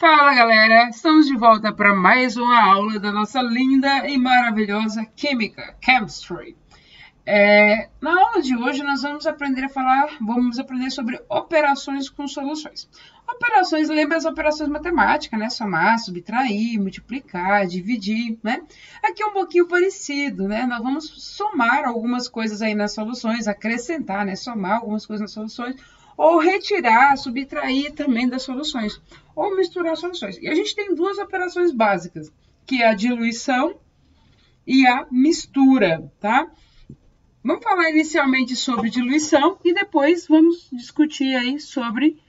Fala galera, estamos de volta para mais uma aula da nossa linda e maravilhosa Química, Chemistry. Na aula de hoje nós vamos aprender sobre operações com soluções. Operações, lembra as operações matemáticas, né? Somar, subtrair, multiplicar, dividir, né? Aqui é um pouquinho parecido, né? Nós vamos somar algumas coisas aí nas soluções, acrescentar, né? Somar algumas coisas nas soluções, ou retirar, subtrair também das soluções, ou misturar soluções. E a gente tem duas operações básicas, que é a diluição e a mistura, tá? Vamos falar inicialmente sobre diluição e depois vamos discutir aí sobre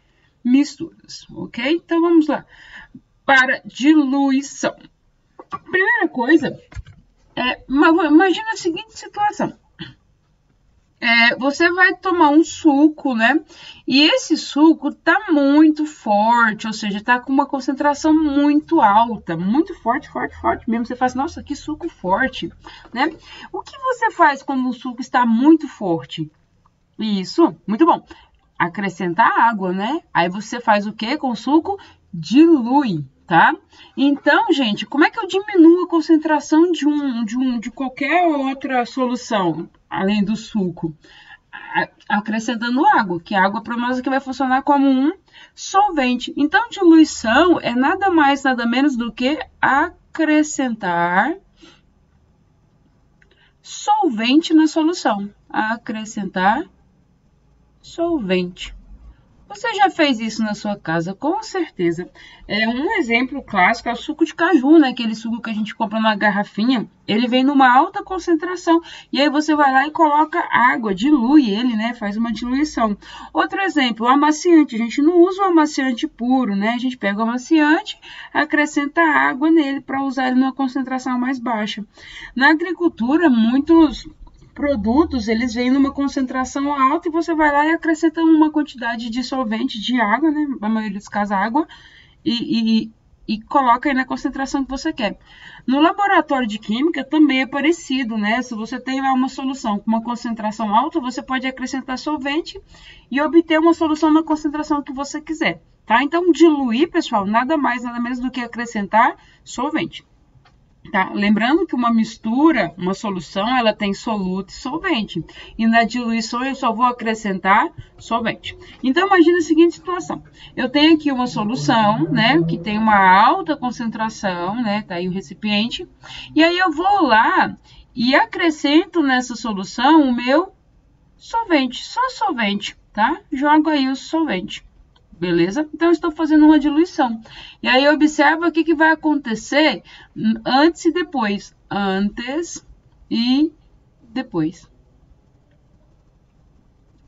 misturas, ok? Então vamos lá. Para diluição. Primeira coisa, imagina a seguinte situação. Você vai tomar um suco, né? E esse suco tá muito forte, ou seja, tá com uma concentração muito alta, muito forte, forte, forte mesmo. Você fala assim, nossa, que suco forte, né? O que você faz quando o suco está muito forte? Isso, muito bom. Acrescentar água, né? Aí você faz o que com o suco? Dilui, tá? Então, gente, como é que eu diminuo a concentração de qualquer outra solução, além do suco? Acrescentando água, que a água para nós aqui vai funcionar como um solvente. Então, diluição é nada mais, nada menos do que acrescentar solvente na solução. Acrescentar solvente. Você já fez isso na sua casa, com certeza. Um exemplo clássico é o suco de caju, né? Aquele suco que a gente compra numa garrafinha. Ele vem numa alta concentração. E aí você vai lá e coloca água, dilui ele, né? Faz uma diluição. Outro exemplo, o amaciante. A gente não usa o amaciante puro, né? A gente pega o amaciante, acrescenta água nele para usar ele numa concentração mais baixa. Na agricultura, muitos produtos, eles vêm numa concentração alta e você vai lá e acrescenta uma quantidade de solvente, de água, né? Na maioria dos casos, água, e coloca aí na concentração que você quer. No laboratório de química também é parecido, né? Se você tem lá uma solução com uma concentração alta, você pode acrescentar solvente e obter uma solução na concentração que você quiser, tá? Então, diluir, pessoal, nada mais, nada menos do que acrescentar solvente. Tá? Lembrando que uma mistura, uma solução, ela tem soluto e solvente. E na diluição eu só vou acrescentar solvente. Então, imagina a seguinte situação. Eu tenho aqui uma solução, né, que tem uma alta concentração, né, tá aí o recipiente. E aí eu vou lá e acrescento nessa solução o meu solvente, só solvente, tá? Jogo aí o solvente. Beleza? Então, eu estou fazendo uma diluição. E aí, observa o que vai acontecer antes e depois. Antes e depois.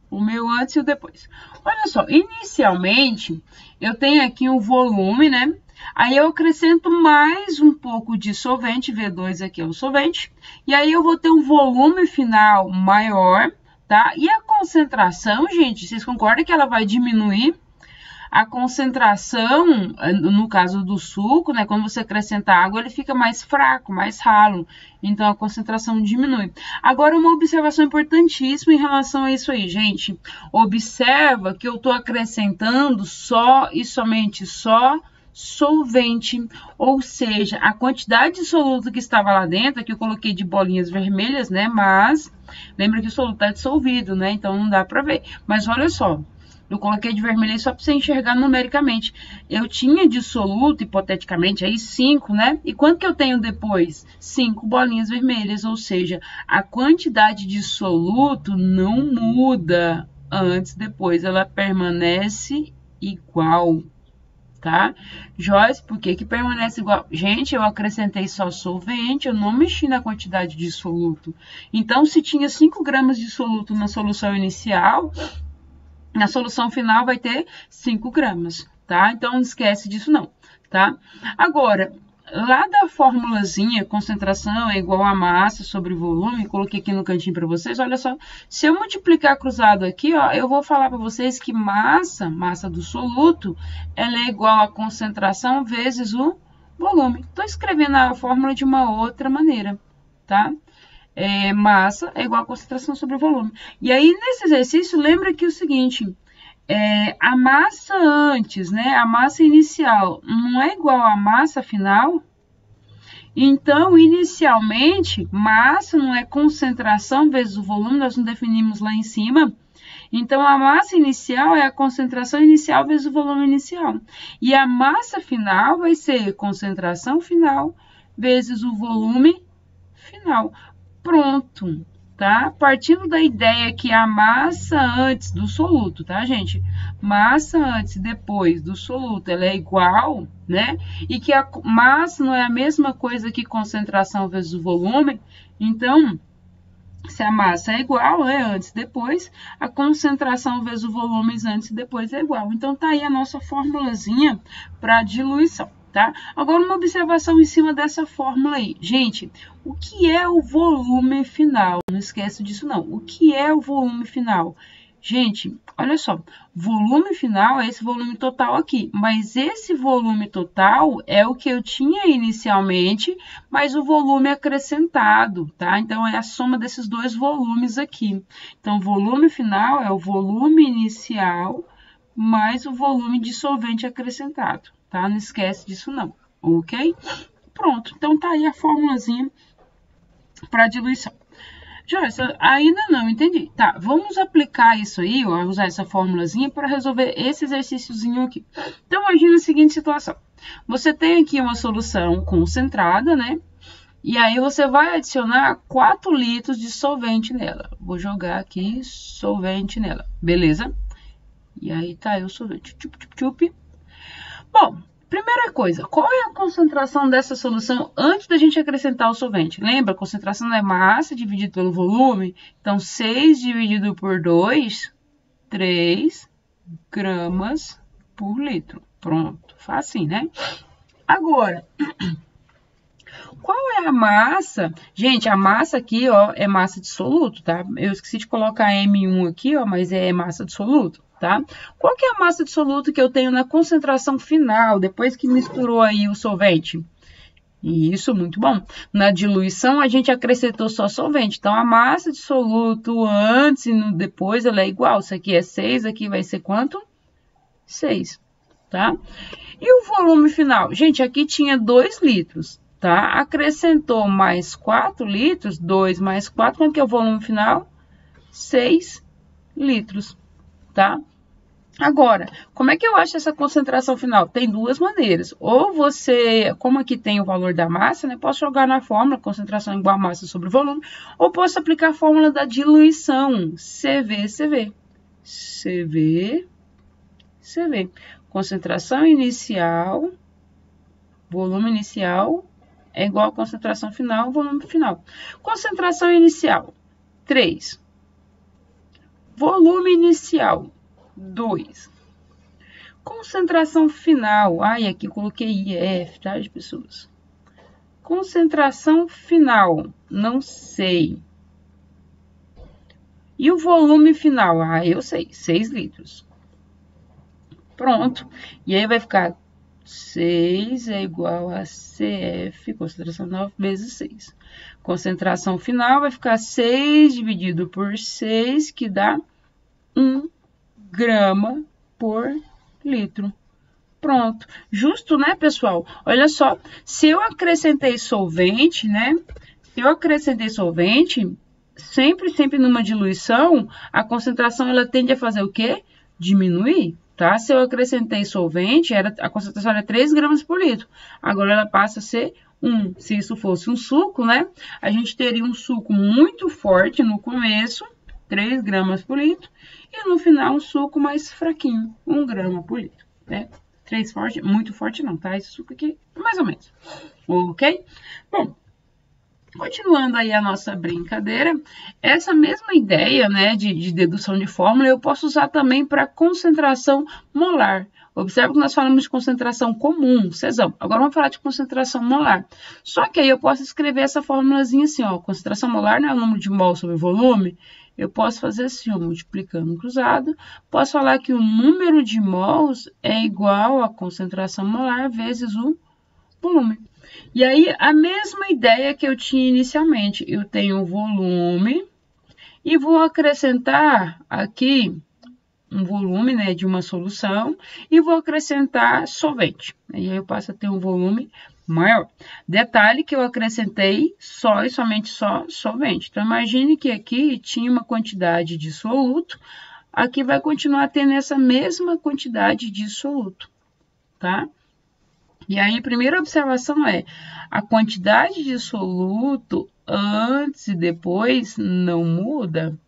O meu antes e o depois. Olha só, inicialmente, eu tenho aqui um volume, né? Aí, eu acrescento mais um pouco de solvente, V2 aqui é o solvente. E aí, eu vou ter um volume final maior, tá? E a concentração, gente, vocês concordam que ela vai diminuir? A concentração, no caso do suco, né, quando você acrescenta água, ele fica mais fraco, mais ralo. Então, a concentração diminui. Agora, uma observação importantíssima em relação a isso aí, gente. Observa que eu estou acrescentando só e somente só solvente, ou seja, a quantidade de soluto que estava lá dentro, aqui eu coloquei de bolinhas vermelhas, né, mas lembra que o soluto está dissolvido, né, então não dá para ver. Mas olha só. Eu coloquei de vermelho só para você enxergar numericamente. Eu tinha de soluto, hipoteticamente, aí 5, né? E quanto que eu tenho depois? 5 bolinhas vermelhas, ou seja, a quantidade de soluto não muda antes, depois ela permanece igual, tá? Joyce, por que que permanece igual? Gente, eu acrescentei só solvente, eu não mexi na quantidade de soluto. Então, se tinha 5 gramas de soluto na solução inicial, na solução final vai ter 5 gramas, tá? Então, não esquece disso não, tá? Agora, lá da formulazinha, concentração é igual a massa sobre volume, coloquei aqui no cantinho para vocês, olha só. Se eu multiplicar cruzado aqui, ó, eu vou falar para vocês que massa do soluto, ela é igual a concentração vezes o volume. Estou escrevendo a fórmula de uma outra maneira, tá? Massa é igual a concentração sobre volume. E aí, nesse exercício, lembra que o seguinte, a massa antes, né? A massa inicial não é igual à massa final? Então, inicialmente, massa não é concentração vezes o volume, nós não definimos lá em cima. Então, a massa inicial é a concentração inicial vezes o volume inicial. E a massa final vai ser concentração final vezes o volume final. Pronto, tá? Partindo da ideia que a massa antes do soluto, tá, gente? Massa antes e depois do soluto, ela é igual, né? E que a massa não é a mesma coisa que concentração vezes o volume. Então, se a massa é igual, né, antes e depois, a concentração vezes o volume antes e depois é igual. Então, tá aí a nossa formulazinha para diluição, tá? Agora, uma observação em cima dessa fórmula aí. Gente, o que é o volume final? Não esquece disso, não. O que é o volume final? Gente, olha só, volume final é esse volume total aqui, mas esse volume total é o que eu tinha inicialmente, mas o volume acrescentado, tá? Então, é a soma desses dois volumes aqui. Então, volume final é o volume inicial mais o volume de solvente acrescentado, tá? Não esquece disso não, ok? Pronto, então tá aí a formulazinha para diluição. Joyce, ainda não entendi. Tá, vamos aplicar isso aí, ó, usar essa formulazinha para resolver esse exercíciozinho aqui. Então, imagina a seguinte situação. Você tem aqui uma solução concentrada, né? E aí, você vai adicionar 4 litros de solvente nela. Vou jogar aqui solvente nela, beleza? E aí, tá aí o solvente. Tchup, tchup, tchup. Bom, primeira coisa, qual é a concentração dessa solução antes da gente acrescentar o solvente? Lembra, a concentração é massa dividido pelo volume. Então, 6 dividido por 2, 3 gramas por litro. Pronto, facinho, né? Agora, qual é a massa? Gente, a massa aqui, ó, é massa de soluto, tá? Eu esqueci de colocar M1 aqui, ó, mas é massa de soluto, tá? Qual que é a massa de soluto que eu tenho na concentração final, depois que misturou aí o solvente? Isso, muito bom. Na diluição, a gente acrescentou só solvente. Então, a massa de soluto antes e depois, ela é igual. Isso aqui é 6, aqui vai ser quanto? 6, tá? E o volume final? Gente, aqui tinha 2 litros, tá? Acrescentou mais 4 litros, 2 mais 4, quanto que é o volume final? 6 litros, tá? Agora, como é que eu acho essa concentração final? Tem duas maneiras. Ou você, como aqui tem o valor da massa, né? Posso jogar na fórmula, concentração igual a massa sobre volume. Ou posso aplicar a fórmula da diluição, CV, CV. CV, CV. Concentração inicial, volume inicial, é igual a concentração final, volume final. Concentração inicial, 3. Volume inicial, 2. Concentração final. Ai, aqui coloquei IF, tá, de pessoas? Concentração final. Não sei. E o volume final? Ah, eu sei. 6 litros. Pronto. E aí vai ficar 6 é igual a CF, concentração 9 vezes 6. Concentração final vai ficar 6 dividido por 6, que dá 1 grama por litro. Pronto. Justo, né, pessoal? Olha só, se eu acrescentei solvente, né? Se eu acrescentei solvente, sempre numa diluição, a concentração ela tende a fazer o quê? Diminuir, tá? Se eu acrescentei solvente, a concentração era 3 gramas por litro. Agora ela passa a ser 1. Se isso fosse um suco, né? A gente teria um suco muito forte no começo, 3 gramas por litro. E no final, um suco mais fraquinho, 1 grama por litro, né? 3 forte, muito forte não, tá? Esse suco aqui, mais ou menos, ok? Bom, continuando aí a nossa brincadeira, essa mesma ideia, né, de dedução de fórmula, eu posso usar também para concentração molar. Observe que nós falamos de concentração comum, Cesão. Agora vamos falar de concentração molar. Só que aí eu posso escrever essa formulazinha assim, ó, concentração molar não é o número de mol sobre volume. Eu posso fazer assim, ó, multiplicando cruzado. Posso falar que o número de mols é igual à concentração molar vezes o volume. E aí, a mesma ideia que eu tinha inicialmente. Eu tenho o volume e vou acrescentar aqui um volume, né, de uma solução e vou acrescentar solvente. E aí eu passo a ter um volume maior. Detalhe que eu acrescentei só e somente só solvente. Então, imagine que aqui tinha uma quantidade de soluto, aqui vai continuar tendo essa mesma quantidade de soluto, tá? E aí, a primeira observação é, a quantidade de soluto antes e depois não muda?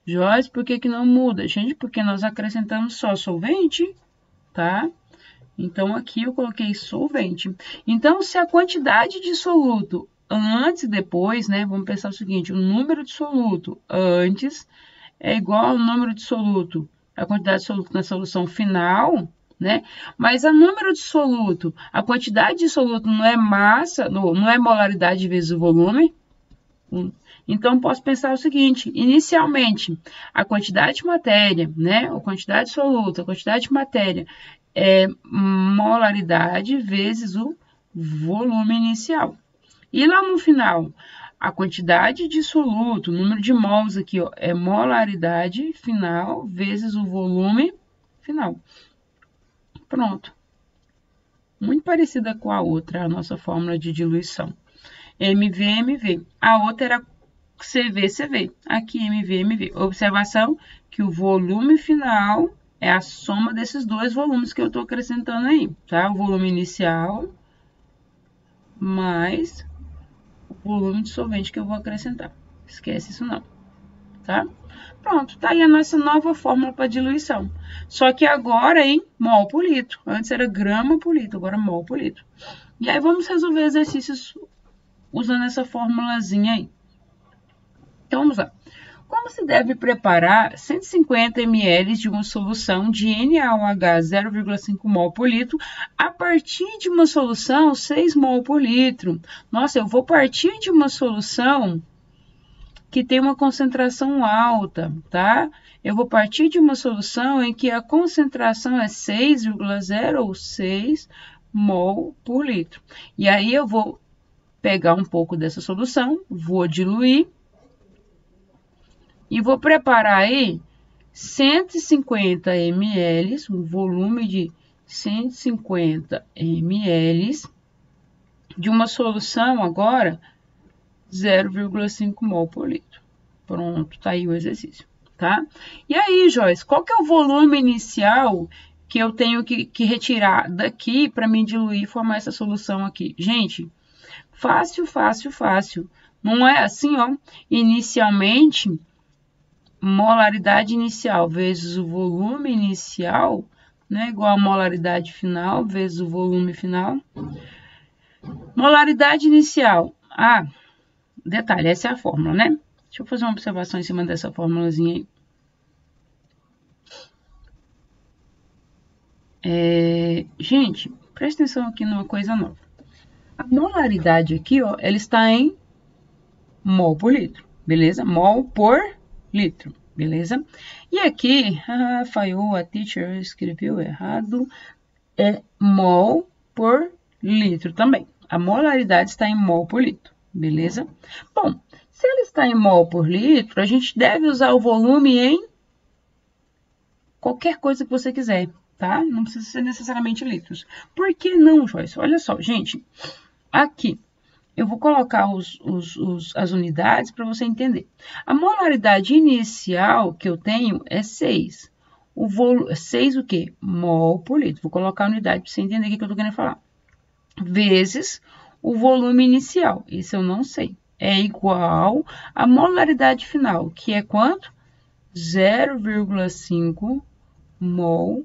Joyce, por que que não muda? Gente, porque nós acrescentamos só solvente, tá? Então, aqui eu coloquei solvente. Então, se a quantidade de soluto antes e depois, né? Vamos pensar o seguinte, o número de soluto antes é igual ao número de soluto, a quantidade de soluto na solução final, né? Mas a número de soluto, a quantidade de soluto não é massa, não é molaridade vezes o volume. Então, posso pensar o seguinte, inicialmente, a quantidade de matéria, né? A quantidade de soluto, a quantidade de matéria é molaridade vezes o volume inicial. E lá no final, a quantidade de soluto, o número de mols aqui, ó, é molaridade final vezes o volume final. Pronto. Muito parecida com a outra, a nossa fórmula de diluição. MV, MV. A outra era CV, CV. Aqui, MV, MV. Observação que o volume final é a soma desses dois volumes que eu estou acrescentando aí, tá? O volume inicial mais o volume de solvente que eu vou acrescentar. Esquece isso não, tá? Pronto, tá aí a nossa nova fórmula para diluição. Só que agora em mol por litro. Antes era grama por litro, agora mol por litro. E aí vamos resolver exercícios usando essa formulazinha aí. Então, vamos lá. Como se deve preparar 150 ml de uma solução de NaOH 0,5 mol por litro a partir de uma solução 6 mol por litro? Nossa, eu vou partir de uma solução que tem uma concentração alta, tá? Eu vou partir de uma solução em que a concentração é 6,06 mol por litro. E aí eu vou pegar um pouco dessa solução, vou diluir e vou preparar aí 150 ml, um volume de 150 ml de uma solução agora 0,5 mol por litro. Pronto, tá aí o exercício, tá? E aí, Joyce, qual que é o volume inicial que eu tenho que retirar daqui para me diluir e formar essa solução aqui? Gente, fácil, fácil, fácil. Não é assim, ó. Inicialmente, molaridade inicial vezes o volume inicial, né? Igual a molaridade final vezes o volume final. Molaridade inicial. Ah, detalhe, essa é a fórmula, né? Deixa eu fazer uma observação em cima dessa fórmulazinha aí. Gente, presta atenção aqui numa coisa nova. A molaridade aqui, ó, ela está em mol por litro, beleza? Mol por litro, beleza? E aqui, falhou, a teacher escreveu errado, é mol por litro também. A molaridade está em mol por litro, beleza? Bom, se ela está em mol por litro, a gente deve usar o volume em qualquer coisa que você quiser, tá? Não precisa ser necessariamente litros. Por que não, Joyce? Olha só, gente, aqui eu vou colocar as unidades para você entender. A molaridade inicial que eu tenho é 6. 6 o quê? Mol por litro. Vou colocar a unidade para você entender o que eu estou querendo falar. Vezes o volume inicial. Isso eu não sei. É igual a molaridade final, que é quanto? 0,5 mol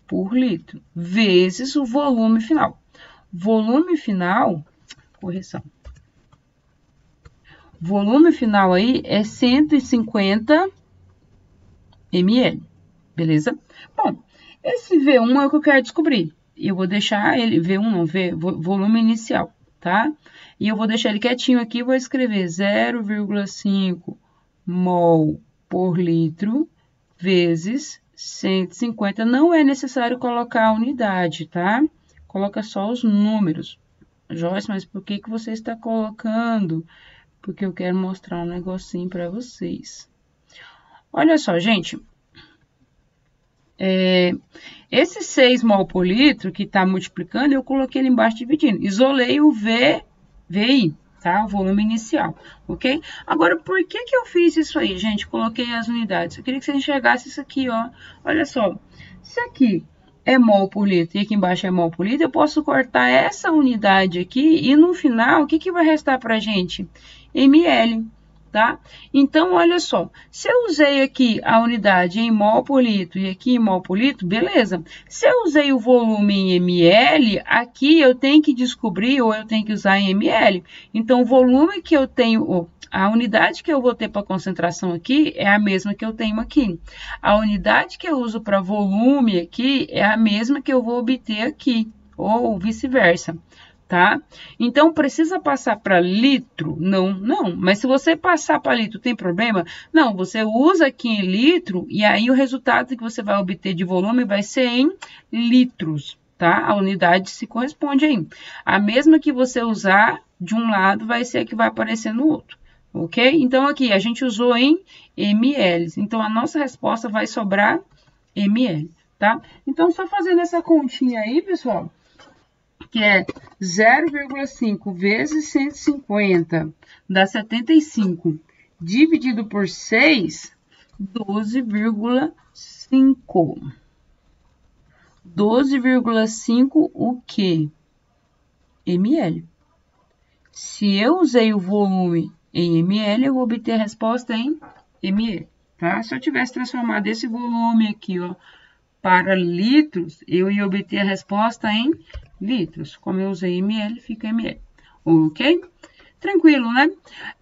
por litro. Vezes o volume final. Volume final... Correção. Volume final aí é 150 ml, beleza? Bom, esse V1 é o que eu quero descobrir. Eu vou deixar ele, V1 não, volume inicial, tá? E eu vou deixar ele quietinho aqui, vou escrever 0,5 mol por litro vezes 150. Não é necessário colocar a unidade, tá? Coloca só os números. Joyce, mas por que você está colocando? Porque eu quero mostrar um negocinho para vocês. Olha só, gente. esse 6 mol por litro que está multiplicando, eu coloquei ele embaixo dividindo. Isolei o VI, tá? O volume inicial, ok? Agora, por que eu fiz isso aí, gente? Coloquei as unidades. Eu queria que você enxergasse isso aqui, ó. Olha só. Se aqui é mol por litro e aqui embaixo é mol por litro, eu posso cortar essa unidade aqui e no final, o que vai restar para a gente? ml, tá? Então, olha só, se eu usei aqui a unidade em mol por litro e aqui em mol por litro, beleza. Se eu usei o volume em ml, aqui eu tenho que descobrir ou eu tenho que usar em ml. Então, o volume que eu tenho, a unidade que eu vou ter para concentração aqui é a mesma que eu tenho aqui. A unidade que eu uso para volume aqui é a mesma que eu vou obter aqui, ou vice-versa. Tá? Então, precisa passar para litro? Não. Mas se você passar para litro, tem problema? Não, você usa aqui em litro e aí o resultado que você vai obter de volume vai ser em litros, tá? A unidade se corresponde aí. A mesma que você usar de um lado vai ser a que vai aparecer no outro, ok? Então, aqui a gente usou em ml. Então, a nossa resposta vai sobrar ml, tá? Então, só fazendo essa continha aí, pessoal, que é 0,5 vezes 150 dá 75, dividido por 6, 12,5. 12,5 o quê? ml. Se eu usei o volume em ml, eu vou obter a resposta em ml, tá? Se eu tivesse transformado esse volume aqui, ó, para litros, eu ia obter a resposta em litros. Como eu usei ml, fica ml. Ok? Tranquilo, né?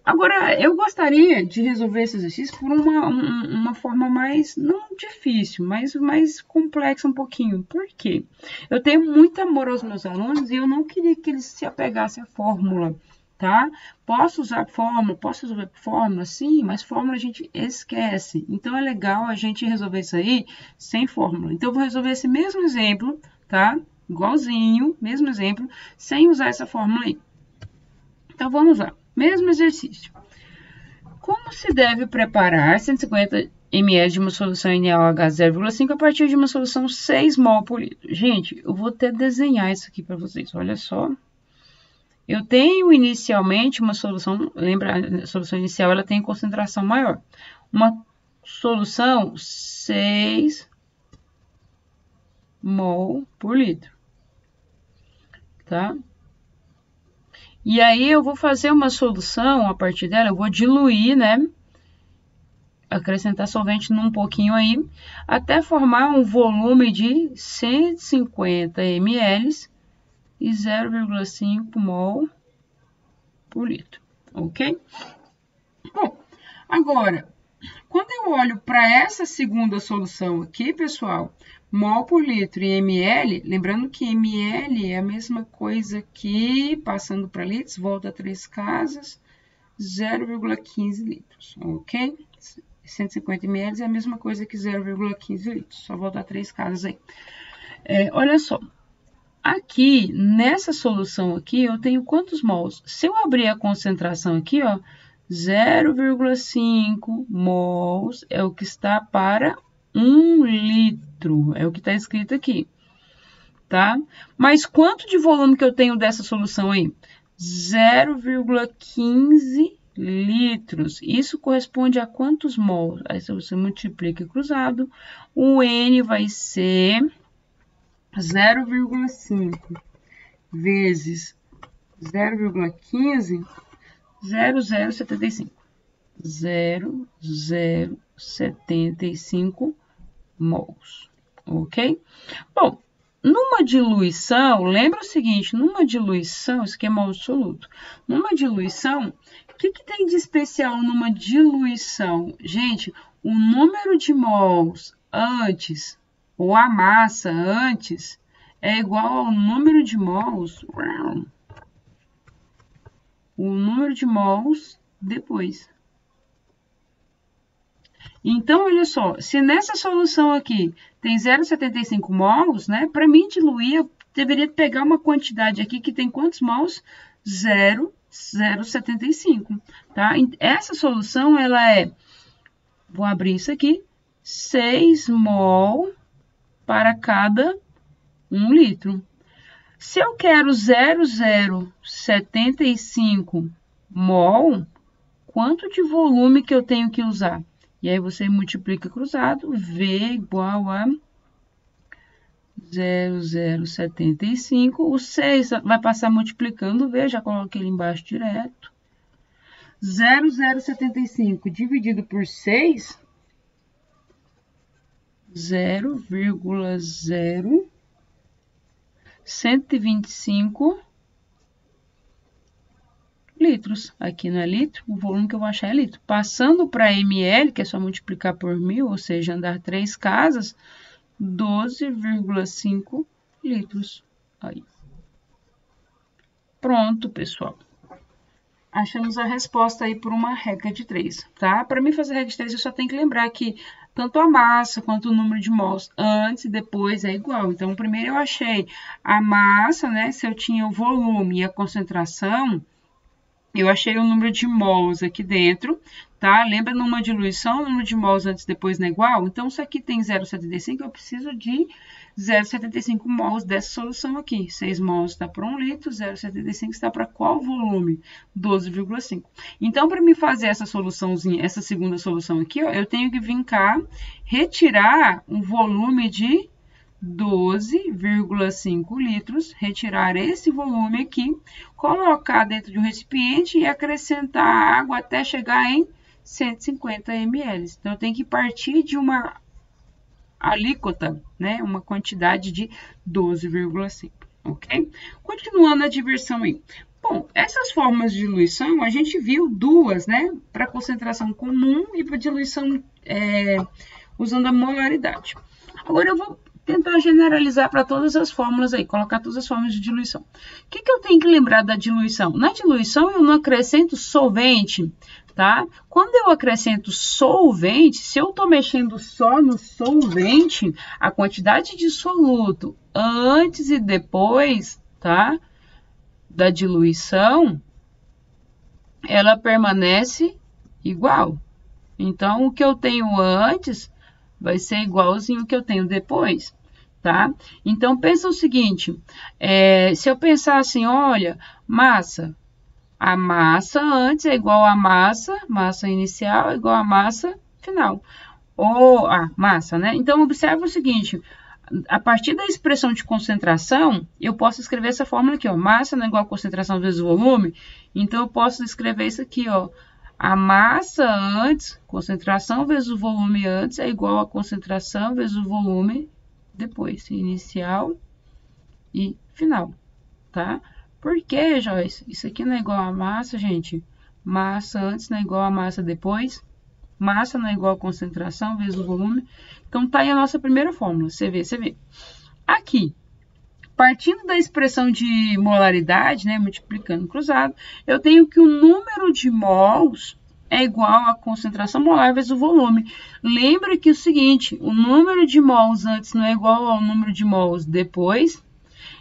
Agora, eu gostaria de resolver esse exercício por uma forma mais, não difícil, mas mais complexa um pouquinho. Por quê? Eu tenho muito amor aos meus alunos e eu não queria que eles se apegassem à fórmula, tá? Posso usar fórmula, sim, mas fórmula a gente esquece. Então, é legal a gente resolver isso aí sem fórmula. Então, eu vou resolver esse mesmo exemplo, tá? Igualzinho, mesmo exemplo, sem usar essa fórmula aí. Então, vamos lá. Mesmo exercício. Como se deve preparar 150 ml de uma solução NaOH 0,5 a partir de uma solução 6 mol por litro? Gente, eu vou até desenhar isso aqui para vocês. Olha só. Eu tenho inicialmente uma solução, lembra, a solução inicial ela tem concentração maior. Uma solução 6 mol por litro, tá? E aí eu vou fazer uma solução a partir dela, eu vou diluir, né? Acrescentar solvente num pouquinho aí, até formar um volume de 150 ml e 0,5 mol por litro, ok? Bom, agora, quando eu olho para essa segunda solução aqui, pessoal, mol por litro e ml, lembrando que ml é a mesma coisa que, passando para litros, volta a 3 casas, 0,15 litros, ok? 150 ml é a mesma coisa que 0,15 litros, só volta a 3 casas aí. Olha só. Aqui, nessa solução aqui, eu tenho quantos mols? Se eu abrir a concentração aqui, ó, 0,5 mols é o que está para 1 litro, é o que está escrito aqui, tá? Mas quanto de volume que eu tenho dessa solução aí? 0,15 litros. Isso corresponde a quantos mols? Aí se você multiplica cruzado, o N vai ser 0,5 vezes 0,15, 0,075. 0,075 mols, ok? Bom, numa diluição, lembra o seguinte, numa diluição, isso aqui é mol absoluto, numa diluição, o que tem de especial numa diluição? Gente, o número de mols antes, ou a massa antes, é igual ao número de mols, o número de mols depois. Então, olha só, se nessa solução aqui tem 0,75 mols, né? Para mim diluir, eu deveria pegar uma quantidade aqui que tem quantos mols? 0,075, tá? Essa solução, ela é, vou abrir isso aqui, 6 mol para cada 1 litro. Se eu quero 0,075 mol, quanto de volume que eu tenho que usar? E aí você multiplica cruzado, V igual a 0,075. O 6 vai passar multiplicando V, já coloquei ele embaixo direto. 0,075 dividido por 6, 0,0125 litros. Aqui não é litro, o volume que eu vou achar é litro. Passando para ml, que é só multiplicar por 1000, ou seja, andar 3 casas, 12,5 litros. Aí. Pronto, pessoal. Achamos a resposta aí por uma regra de 3, tá? Para mim fazer regra de 3, eu só tenho que lembrar que tanto a massa quanto o número de mols antes e depois é igual. Então, primeiro eu achei a massa, né? Se eu tinha o volume e a concentração, eu achei o número de mols aqui dentro, tá? Lembra numa diluição, o número de mols antes e depois não é igual? Então, se aqui tem 0,75, eu preciso de 0,75 mols dessa solução aqui. 6 mols está para 1 litro, 0,75 está para qual volume? 12,5. Então, para me fazer essa soluçãozinha, essa segunda solução aqui, ó, eu tenho que vir cá, retirar um volume de 12,5 litros, retirar esse volume aqui, colocar dentro de um recipiente e acrescentar água até chegar em 150 ml. Então, eu tenho que partir de uma alíquota, né? Uma quantidade de 12,5, ok? Continuando a diversão aí. Bom, essas formas de diluição, a gente viu duas, né? Para concentração comum e para diluição usando a molaridade. Agora, eu vou tentar generalizar para todas as fórmulas aí, colocar todas as formas de diluição. O que eu tenho que lembrar da diluição? Na diluição, eu não acrescento solvente, tá? Quando eu acrescento solvente, se eu estou mexendo só no solvente, a quantidade de soluto antes e depois, tá? Da diluição, ela permanece igual. Então, o que eu tenho antes vai ser igualzinho ao que eu tenho depois, tá? Então, pensa o seguinte, se eu pensar assim, olha, massa, a massa antes é igual a massa inicial é igual a massa final, ou a massa, né? Então, observa o seguinte, a partir da expressão de concentração, eu posso escrever essa fórmula aqui, ó, massa não é igual a concentração vezes o volume, então eu posso escrever isso aqui, ó, a massa antes, concentração vezes o volume antes, é igual a concentração vezes o volume depois, inicial e final, tá? Por que, Joyce? Isso aqui não é igual a massa, gente? Massa antes não é igual a massa depois? Massa não é igual a concentração vezes o volume? Então, tá aí a nossa primeira fórmula, você vê. Aqui, partindo da expressão de molaridade, né, multiplicando cruzado, eu tenho que o número de mols é igual à concentração molar vezes o volume. Lembra que é o seguinte, o número de mols antes não é igual ao número de mols depois.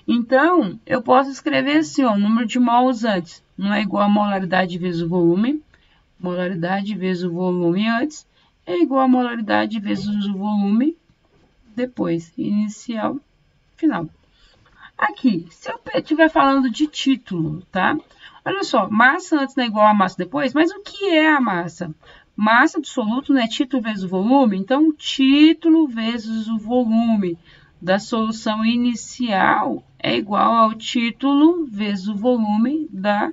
Então, eu posso escrever assim, ó, o número de mols antes não é igual a molaridade vezes o volume. Molaridade vezes o volume antes é igual a molaridade vezes o volume depois, inicial, final. Aqui, se eu estiver falando de título, tá? Olha só, massa antes não é igual a massa depois, mas o que é a massa? Massa do soluto, né? Título vezes o volume, então título vezes o volume da solução inicial é igual ao título vezes o volume da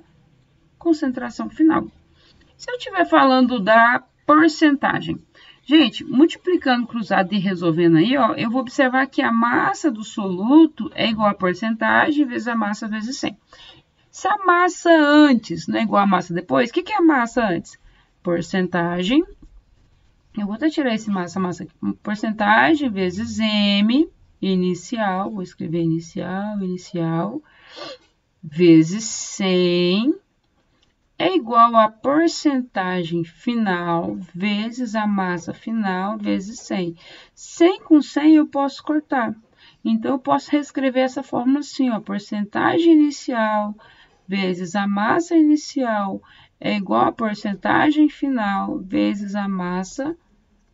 concentração final. Se eu estiver falando da porcentagem, gente, multiplicando cruzado e resolvendo aí, ó, eu vou observar que a massa do soluto é igual a porcentagem vezes a massa vezes 100. Se a massa antes não é igual a massa depois, o que é a massa antes? Porcentagem, eu vou até tirar esse massa aqui, porcentagem vezes M, inicial, vou escrever inicial, vezes 100, é igual a porcentagem final vezes a massa final vezes 100. 100 com 100 eu posso cortar. Então, eu posso reescrever essa fórmula assim, ó, porcentagem inicial vezes a massa inicial é igual a porcentagem final vezes a massa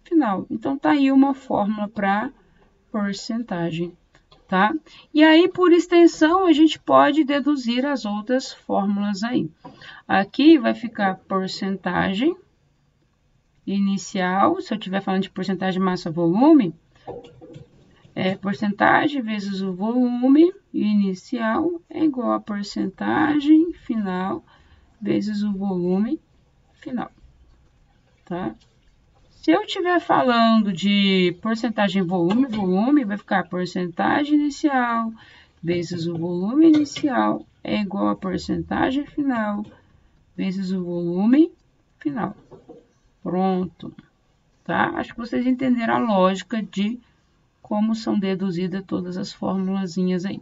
final. Então, tá aí uma fórmula para porcentagem, tá? E aí, por extensão, a gente pode deduzir as outras fórmulas aí. Aqui vai ficar porcentagem inicial, se eu estiver falando de porcentagem massa-volume, é porcentagem vezes o volume inicial é igual a porcentagem final vezes o volume final, tá? Se eu estiver falando de porcentagem volume, vai ficar porcentagem inicial vezes o volume inicial é igual a porcentagem final vezes o volume final. Pronto, tá? Acho que vocês entenderam a lógica de como são deduzidas todas as formulazinhas aí.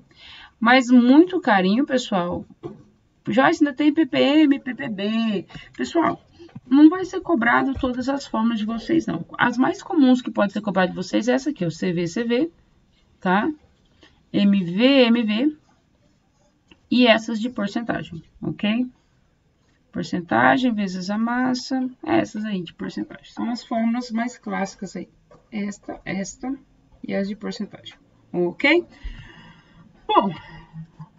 Mas muito carinho, pessoal. Joyce, ainda tem ppm, ppb. Pessoal, não vai ser cobrado todas as fórmulas de vocês, não. As mais comuns que pode ser cobrado de vocês é essa aqui, o CV, CV, tá? MV, MV. E essas de porcentagem, ok? Porcentagem vezes a massa, essas aí de porcentagem. São as fórmulas mais clássicas aí. Esta e as de porcentagem, ok? Bom,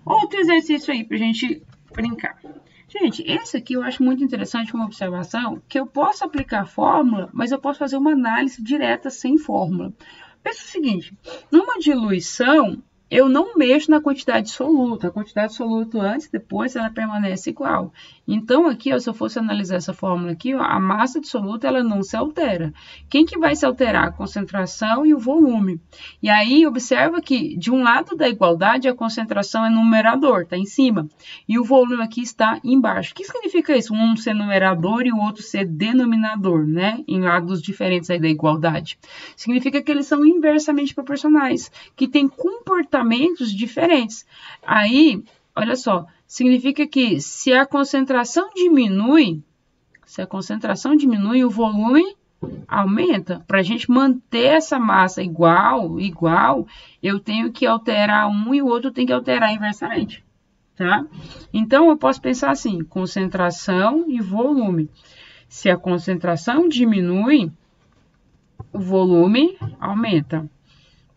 outro exercício aí pra gente brincar. Gente, esse aqui eu acho muito interessante, uma observação, que eu posso aplicar a fórmula, mas eu posso fazer uma análise direta sem fórmula. Pensa o seguinte, numa diluição, eu não mexo na quantidade soluta. A quantidade soluta antes e depois ela permanece igual. Então, aqui, ó, se eu fosse analisar essa fórmula aqui, ó, a massa dissoluta ela não se altera. Quem que vai se alterar? A concentração e o volume. E aí, observa que de um lado da igualdade, a concentração é numerador, está em cima. E o volume aqui está embaixo. O que significa isso? Um ser numerador e o outro ser denominador, né? Em lados diferentes aí da igualdade. Significa que eles são inversamente proporcionais, que têm comportamentos diferentes. Aí, olha só, significa que se a concentração diminui, o volume aumenta. Para a gente manter essa massa igual, eu tenho que alterar um e o outro tem que alterar inversamente, tá? Então, eu posso pensar assim, concentração e volume. Se a concentração diminui, o volume aumenta.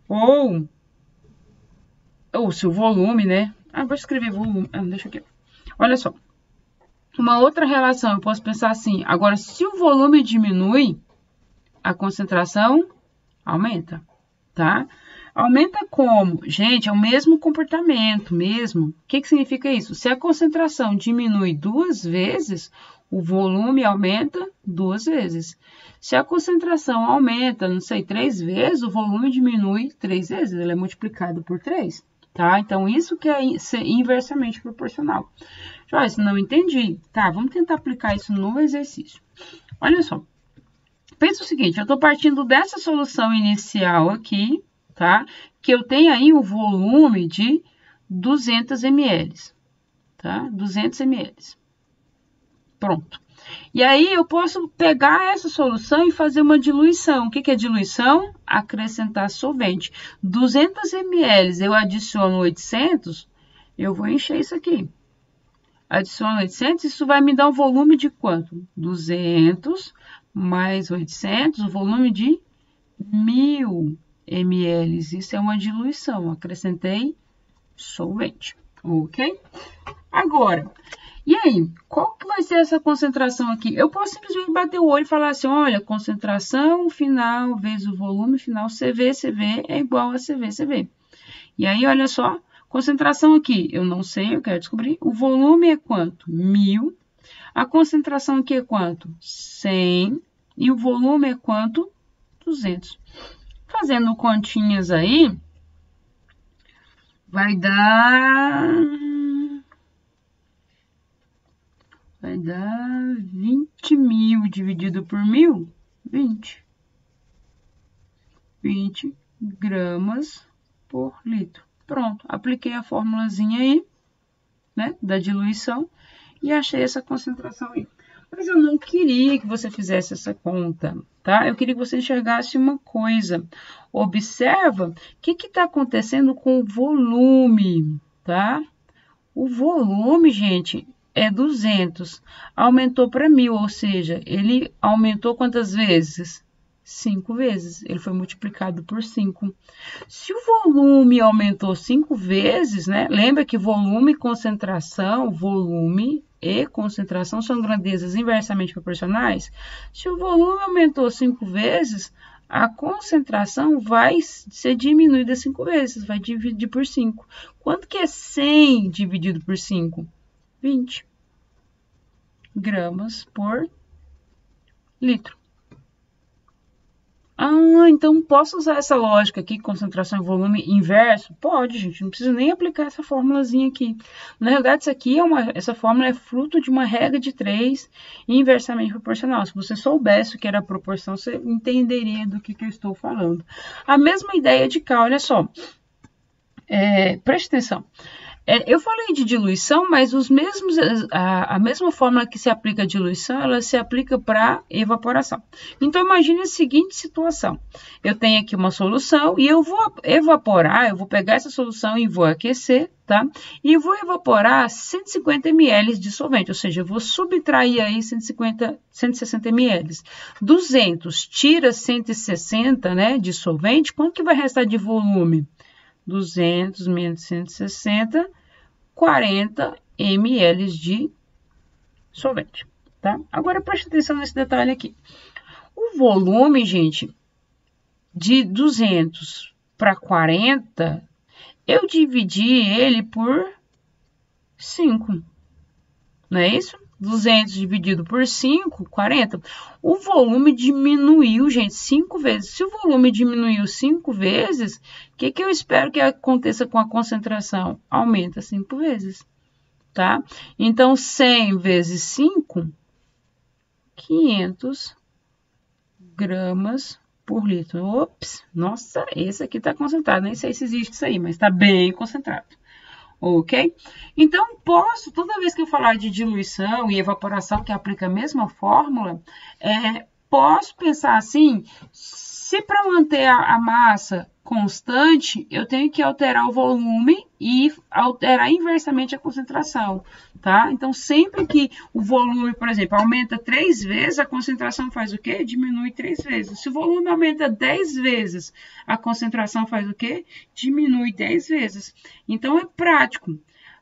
Ou se o volume, né? Vou escrever volume. Deixa aqui. Olha só. Uma outra relação, eu posso pensar assim. Agora, se o volume diminui, a concentração aumenta, tá? Aumenta como? Gente, é o mesmo comportamento, mesmo. O que significa isso? Se a concentração diminui 2 vezes, o volume aumenta 2 vezes. Se a concentração aumenta, não sei, 3 vezes, o volume diminui 3 vezes. Ele é multiplicado por 3, tá? Então, isso que é ser inversamente proporcional. Joyce, não entendi. Tá, vamos tentar aplicar isso no exercício. Olha só. Pensa o seguinte, eu estou partindo dessa solução inicial aqui, tá? Que eu tenho aí o volume de 200 ml, tá? 200 ml. Pronto. E aí, eu posso pegar essa solução e fazer uma diluição. O que é diluição? Acrescentar solvente. 200 ml, eu adiciono 800, eu vou encher isso aqui. Adiciono 800, isso vai me dar um volume de quanto? 200 mais 800, o volume de 1000 ml. Isso é uma diluição. Acrescentei solvente, ok? Agora, e aí, qual que vai ser essa concentração aqui? Eu posso simplesmente bater o olho e falar assim, olha, concentração final vezes o volume final, CV, CV é igual a CV, CV. E aí, olha só, concentração aqui, eu não sei, eu quero descobrir. O volume é quanto? 1000. A concentração aqui é quanto? 100. E o volume é quanto? 200. Fazendo continhas aí, vai dar 20.000 dividido por 1000, 20 gramas por litro. Pronto, apliquei a formulazinha aí, né, da diluição e achei essa concentração aí. Mas eu não queria que você fizesse essa conta, tá? Eu queria que você enxergasse uma coisa. Observa o que está acontecendo com o volume, tá? O volume, gente, é 200. Aumentou para 1000, ou seja, ele aumentou quantas vezes? 5 vezes. Ele foi multiplicado por 5. Se o volume aumentou 5 vezes, né? Lembra que volume e concentração são grandezas inversamente proporcionais? Se o volume aumentou 5 vezes, a concentração vai ser diminuída 5 vezes, vai dividir por 5. Quanto que é 100 dividido por 5? 20 gramas por litro. Ah, então posso usar essa lógica aqui, concentração e volume inverso? Pode, gente, não precisa nem aplicar essa formulazinha aqui. Na realidade, isso aqui essa fórmula é fruto de uma regra de 3 inversamente proporcional. Se você soubesse o que era a proporção, você entenderia do que eu estou falando. A mesma ideia de K, olha só. Preste atenção. Eu falei de diluição, mas a mesma fórmula que se aplica à diluição, ela se aplica para evaporação. Então, imagine a seguinte situação. Eu tenho aqui uma solução e eu vou evaporar, eu vou pegar essa solução e vou aquecer, tá? E vou evaporar 150 ml de solvente, ou seja, eu vou subtrair aí 160 ml. 200 tira 160, né, de solvente, quanto que vai restar de volume? 200 menos 160, 40 ml de solvente, tá? Agora, preste atenção nesse detalhe aqui. O volume, gente, de 200 para 40, eu dividi ele por 5, não é isso? 200 dividido por 5, 40. O volume diminuiu, gente, 5 vezes. Se o volume diminuiu 5 vezes, o que eu espero que aconteça com a concentração? Aumenta 5 vezes, tá? Então, 100 vezes 5, 500 gramas por litro. Ops, nossa, esse aqui está concentrado. Nem sei se existe isso aí, mas está bem concentrado. Ok? Então, toda vez que eu falar de diluição e evaporação, que aplica a mesma fórmula, posso pensar assim, se para manter a massa constante, eu tenho que alterar o volume e alterar inversamente a concentração, tá? Então, sempre que o volume, por exemplo, aumenta 3 vezes, a concentração faz o quê? Diminui 3 vezes. Se o volume aumenta 10 vezes, a concentração faz o quê? Diminui 10 vezes. Então, é prático,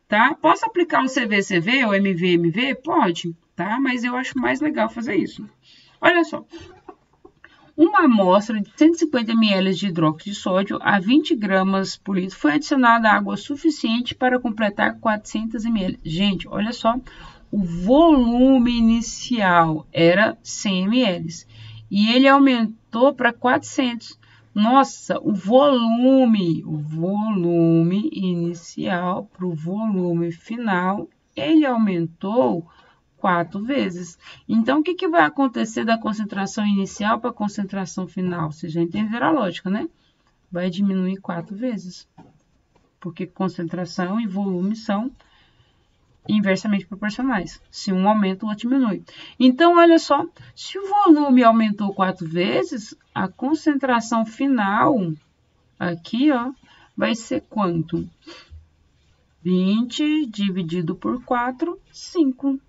tá? Posso aplicar o CV-CV ou MV-MV? Pode, tá? Mas eu acho mais legal fazer isso. Olha só. Uma amostra de 150 ml de hidróxido de sódio a 20 gramas por litro foi adicionada água suficiente para completar 400 ml. Gente, olha só, o volume inicial era 100 ml e ele aumentou para 400. Nossa, o volume inicial para o volume final, ele aumentou 4 vezes. Então, o que vai acontecer da concentração inicial para a concentração final? Vocês já entenderam a lógica, né? Vai diminuir 4 vezes. Porque concentração e volume são inversamente proporcionais. Se um aumenta, o outro diminui. Então, olha só, se o volume aumentou 4 vezes, a concentração final, aqui, ó, vai ser quanto? 20 dividido por 4, 5.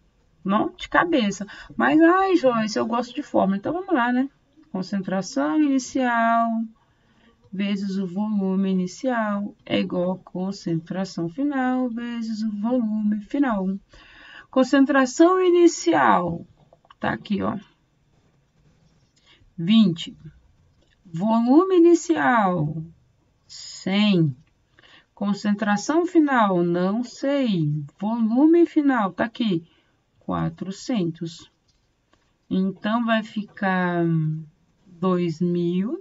Não de cabeça. Mas, ai, Joyce, eu gosto de fórmula. Então, vamos lá, né? Concentração inicial vezes o volume inicial é igual a concentração final vezes o volume final. Concentração inicial, tá aqui, ó. 20. Volume inicial, 100. Concentração final, não sei. Volume final, tá aqui. 400. Então, vai ficar 2.000,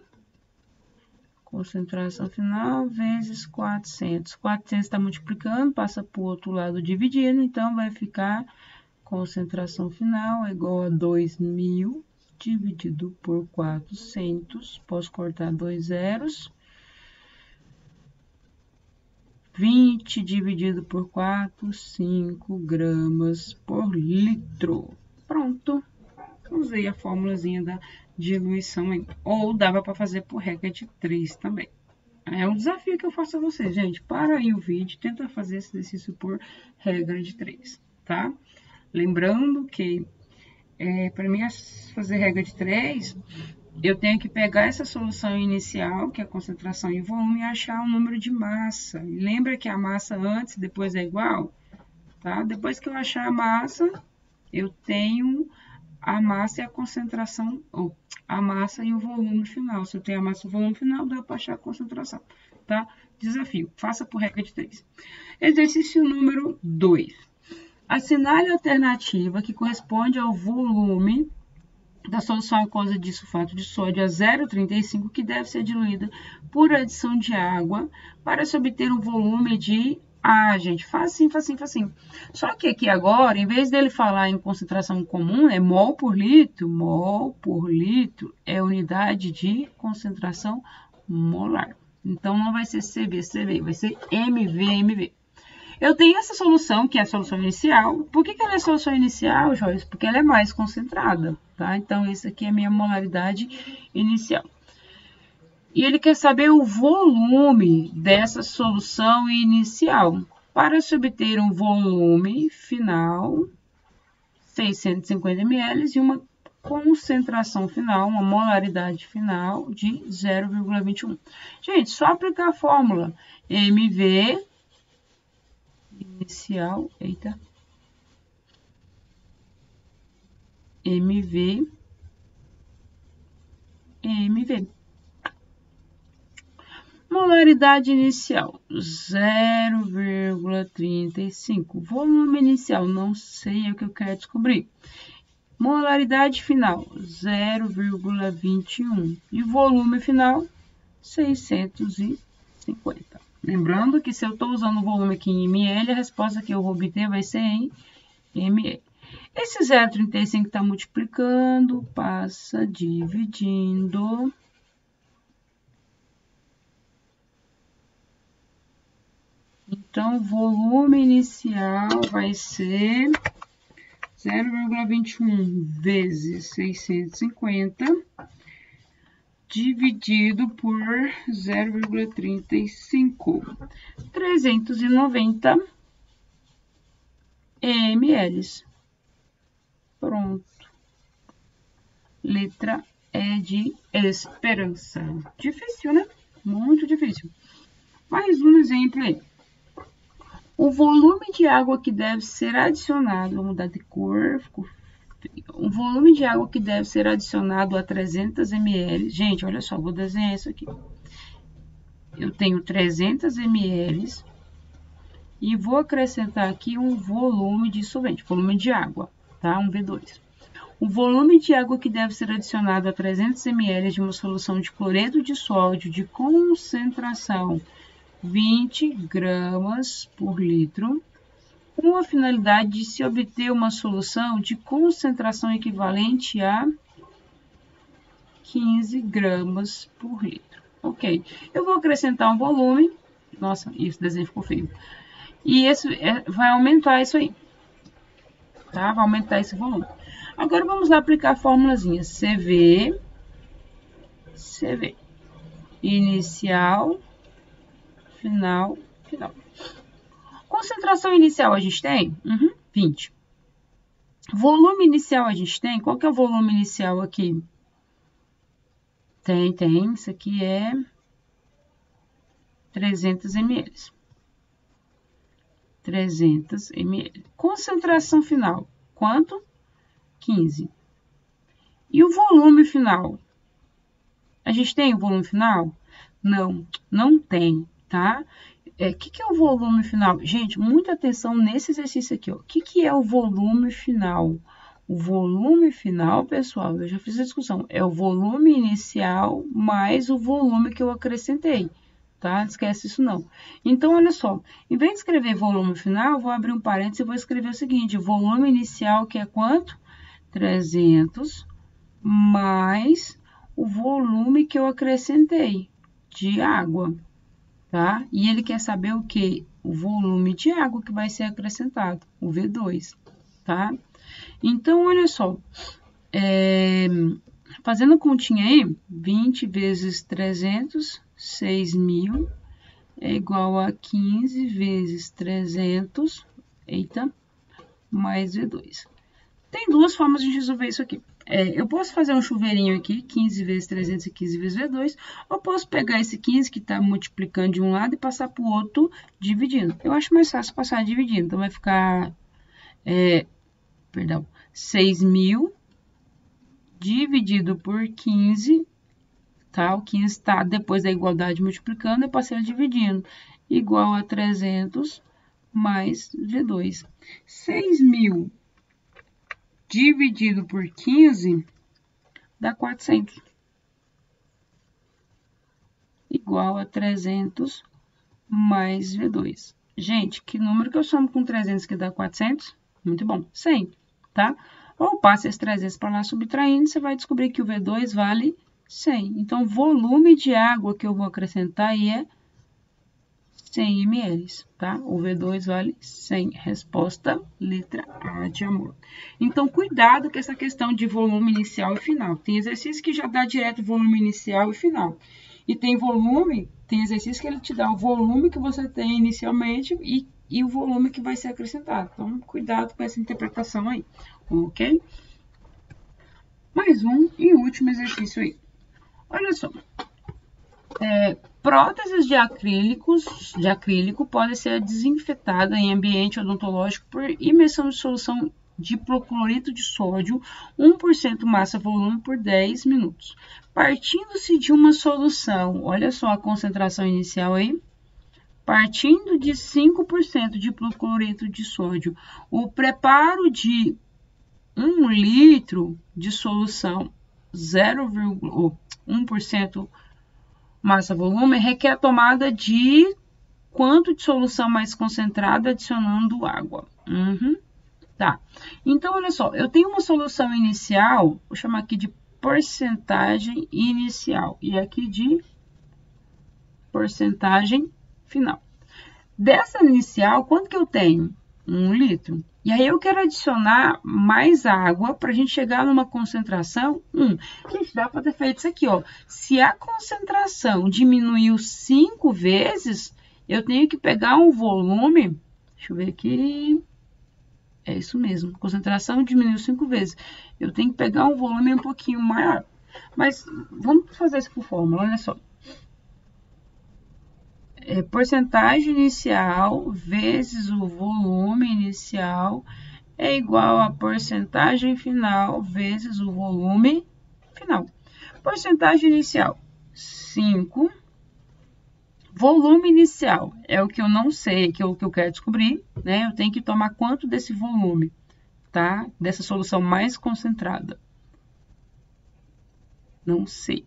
concentração final, vezes 400. 400 está multiplicando, passa para o outro lado dividindo, então vai ficar concentração final é igual a 2.000 dividido por 400. Posso cortar 2 zeros. 20 dividido por 4, 5 gramas por litro. Pronto. Usei a formulazinha da diluição aí. Ou dava para fazer por regra de 3 também. É um desafio que eu faço a vocês, gente. Para aí o vídeo, tenta fazer esse exercício por regra de 3, tá? Lembrando que, para mim, fazer regra de 3, eu tenho que pegar essa solução inicial, que é a concentração e volume, e achar o número de massa. Lembra que a massa antes e depois é igual? Tá? Depois que eu achar a massa, eu tenho a massa e a concentração, ou a massa e o volume final. Se eu tenho a massa e o volume final, dá para achar a concentração, tá? Desafio, faça por regra de 3. Exercício número 2. Assinale a alternativa que corresponde ao volume da solução aquosa de sulfato de sódio a 0,35, que deve ser diluída por adição de água para se obter um volume de... Ah, gente, facinho, facinho, facinho. Só que aqui agora, em vez dele falar em concentração comum, é mol por litro é unidade de concentração molar. Então, não vai ser CV, vai ser MV. Eu tenho essa solução, que é a solução inicial. Por que ela é a solução inicial, Joyce? Porque ela é mais concentrada, tá? Então, esse aqui é a minha molaridade inicial. E ele quer saber o volume dessa solução inicial. Para se obter um volume final, 650 ml, e uma concentração final, uma molaridade final de 0,21. Gente, só aplicar a fórmula MV inicial, MV. Molaridade inicial, 0,35. Volume inicial, não sei o que eu quero descobrir. Molaridade final, 0,21. E volume final, 650. Lembrando que se eu estou usando o volume aqui em ml, a resposta que eu vou obter vai ser em ml. Esse 0,35 está multiplicando, passa dividindo. Então, o volume inicial vai ser 0,21 vezes 650, dividido por 0,35, 390 ml. Pronto. Letra E de esperança. Difícil, né? Muito difícil. Mais um exemplo aí. O volume de água que deve ser adicionado, vou mudar de cor, o volume de água que deve ser adicionado a 300 ml, gente, olha só, vou desenhar isso aqui. Eu tenho 300 ml e vou acrescentar aqui um volume de solvente, volume de água, tá? Um V2. O volume de água que deve ser adicionado a 300 ml de uma solução de cloreto de sódio de concentração 20 gramas por litro, com a finalidade de se obter uma solução de concentração equivalente a 15 gramas por litro. Ok, eu vou acrescentar um volume, nossa, esse desenho ficou feio, e esse vai aumentar isso aí, tá? Vai aumentar esse volume. Agora vamos lá aplicar a formulazinha CV, inicial, final. Concentração inicial a gente tem? 20. Volume inicial a gente tem? Qual que é o volume inicial aqui? Tem. Isso aqui é 300 ml. 300 ml. Concentração final, quanto? 15. E o volume final? A gente tem o volume final? Não tem, tá? O que é o volume final? Gente, muita atenção nesse exercício aqui, ó. O que é o volume final? O volume final, pessoal, eu já fiz a discussão, é o volume inicial mais o volume que eu acrescentei, tá? Não esquece isso não. Então, olha só, em vez de escrever volume final, eu vou abrir um parênteses e vou escrever o seguinte, volume inicial, que é quanto? 300 mais o volume que eu acrescentei de água, tá? E ele quer saber o que? O volume de água que vai ser acrescentado, o V2, tá? Então, olha só, fazendo continha aí, 20 vezes 300, 6.000, é igual a 15 vezes 300, mais V2. Tem duas formas de resolver isso aqui. eu posso fazer um chuveirinho aqui, 15 vezes 315 vezes V2, ou posso pegar esse 15 que está multiplicando de um lado e passar para o outro dividindo. Eu acho mais fácil passar dividindo, então vai ficar, 6.000 dividido por 15, tá? O 15 está depois da igualdade multiplicando, eu passei dividindo, igual a 300 mais V2. 6.000 dividido por 15 dá 400. Igual a 300 mais V2. Gente, que número que eu somo com 300 que dá 400? Muito bom, 100, tá? Ou passa esse 300 para lá subtraindo, você vai descobrir que o V2 vale 100. Então, o volume de água que eu vou acrescentar aí é 100 ml, tá? O V2 vale 100. Resposta, letra A de amor. Então, cuidado com essa questão de volume inicial e final. Tem exercício que já dá direto volume inicial e final. E tem exercício que ele te dá o volume que você tem inicialmente e o volume que vai ser acrescentado. Então, cuidado com essa interpretação aí, ok? Mais um e último exercício aí. Olha só. Próteses de acrílico podem ser desinfetadas em ambiente odontológico por imersão de solução de hipoclorito de sódio, 1% massa-volume por 10 minutos. Partindo-se de uma solução, olha só a concentração inicial aí, partindo de 5% de hipoclorito de sódio, o preparo de 1 litro de solução 0,1% massa-volume requer a tomada de quanto de solução mais concentrada adicionando água? Tá. Então, olha só, eu tenho uma solução inicial, vou chamar aqui de porcentagem inicial e aqui de porcentagem final. Dessa inicial, quanto que eu tenho? 1 litro. E aí eu quero adicionar mais água para a gente chegar numa concentração 1. Gente, dá para ter feito isso aqui, ó. Se a concentração diminuiu 5 vezes, eu tenho que pegar um volume, deixa eu ver aqui, é isso mesmo, concentração diminuiu 5 vezes. Eu tenho que pegar um volume um pouquinho maior. Mas vamos fazer isso por fórmula, olha só. Porcentagem inicial vezes o volume inicial é igual a porcentagem final vezes o volume final. Porcentagem inicial, 5. Volume inicial é o que eu não sei, que é o que eu quero descobrir, né? Eu tenho que tomar quanto desse volume, tá? Dessa solução mais concentrada. Não sei.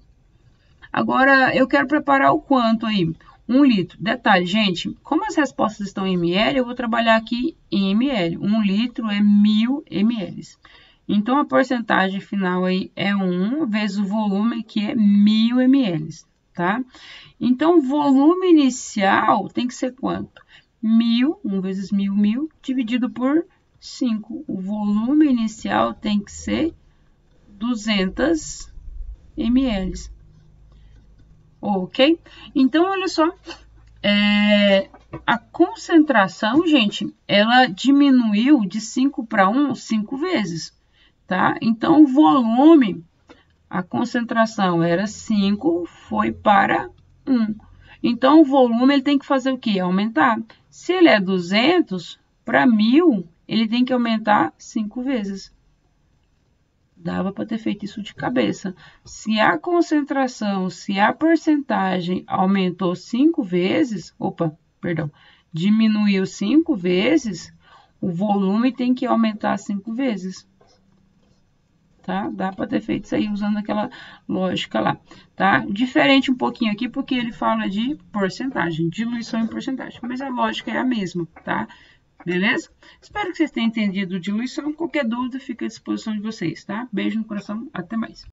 Agora, eu quero preparar o quanto aí? 1 litro. Detalhe, gente, como as respostas estão em ml, eu vou trabalhar aqui em ml. 1 litro é 1000 ml. Então, a porcentagem final aí é 1 vezes o volume, que é 1000 ml, tá? Então, o volume inicial tem que ser quanto? 1000, 1 vezes 1000, 1000, dividido por 5. O volume inicial tem que ser 200 ml. Ok? Então, olha só, a concentração, gente, ela diminuiu de 5 para 1, 5 vezes, tá? Então, o volume, a concentração era 5, foi para 1. Então, o volume, ele tem que fazer o quê? Aumentar. Se ele é 200, para 1000, ele tem que aumentar 5 vezes. Dava para ter feito isso de cabeça. Se a concentração, se a porcentagem aumentou 5 vezes, diminuiu 5 vezes, o volume tem que aumentar 5 vezes. Tá? Dá para ter feito isso aí usando aquela lógica lá, tá? Diferente um pouquinho aqui, porque ele fala de porcentagem, diluição em porcentagem, mas a lógica é a mesma, tá? Beleza? Espero que vocês tenham entendido diluição. Qualquer dúvida, fica à disposição de vocês, tá? Beijo no coração, até mais.